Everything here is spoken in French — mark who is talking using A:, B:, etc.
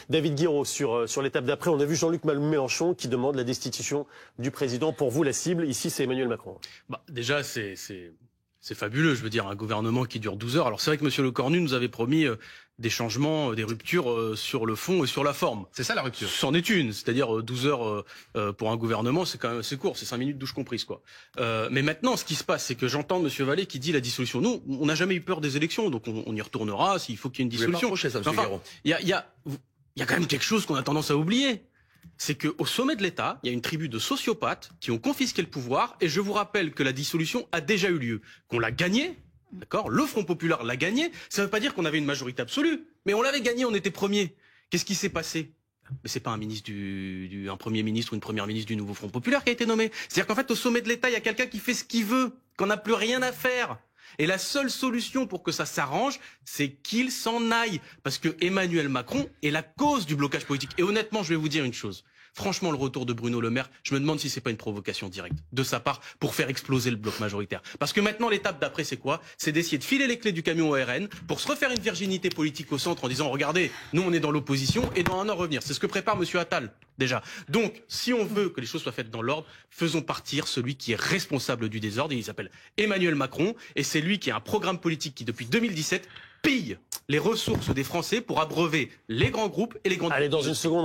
A: David Guiraud, sur l'étape d'après, on a vu Jean-Luc Mélenchon qui demande la destitution du président. Pour vous, la cible, ici, c'est Emmanuel Macron.
B: Déjà, c'est fabuleux, je veux dire, un gouvernement qui dure 12 heures. Alors c'est vrai que M. Lecornu nous avait promis des changements, des ruptures sur le fond et sur la forme.
C: C'est ça la rupture.
B: C'en est une, c'est-à-dire 12 heures pour un gouvernement, c'est quand même assez court, c'est 5 minutes douche comprise, quoi. Mais maintenant, ce qui se passe, c'est que j'entends M. Vallée qui dit la dissolution. Nous, on n'a jamais eu peur des élections, donc on y retournera s'il faut qu'il y ait une dissolution. Il y a quand même quelque chose qu'on a tendance à oublier. C'est qu'au sommet de l'État, il y a une tribu de sociopathes qui ont confisqué le pouvoir, et je vous rappelle que la dissolution a déjà eu lieu, qu'on l'a gagnée, d'accord ? Le Front Populaire l'a gagnée, ça ne veut pas dire qu'on avait une majorité absolue, mais on l'avait gagnée, on était premier. Qu'est-ce qui s'est passé ? Mais c'est pas un premier ministre ou une première ministre du nouveau Front Populaire qui a été nommé. C'est-à-dire qu'en fait, au sommet de l'État, il y a quelqu'un qui fait ce qu'il veut, qu'on n'a plus rien à faire. Et la seule solution pour que ça s'arrange, c'est qu'il s'en aille. Parce que Emmanuel Macron est la cause du blocage politique. Et honnêtement, je vais vous dire une chose. Franchement, le retour de Bruno Le Maire, je me demande si c'est pas une provocation directe de sa part pour faire exploser le bloc majoritaire. Parce que maintenant, l'étape d'après, c'est quoi ? C'est d'essayer de filer les clés du camion au RN pour se refaire une virginité politique au centre en disant, regardez, nous on est dans l'opposition et dans un an revenir. C'est ce que prépare Monsieur Attal, déjà. Donc, si on veut que les choses soient faites dans l'ordre, faisons partir celui qui est responsable du désordre. Il s'appelle Emmanuel Macron et c'est lui qui a un programme politique qui, depuis 2017, pille les ressources des Français pour abreuver les grands groupes et les grandes...
A: Allez, dans une seconde,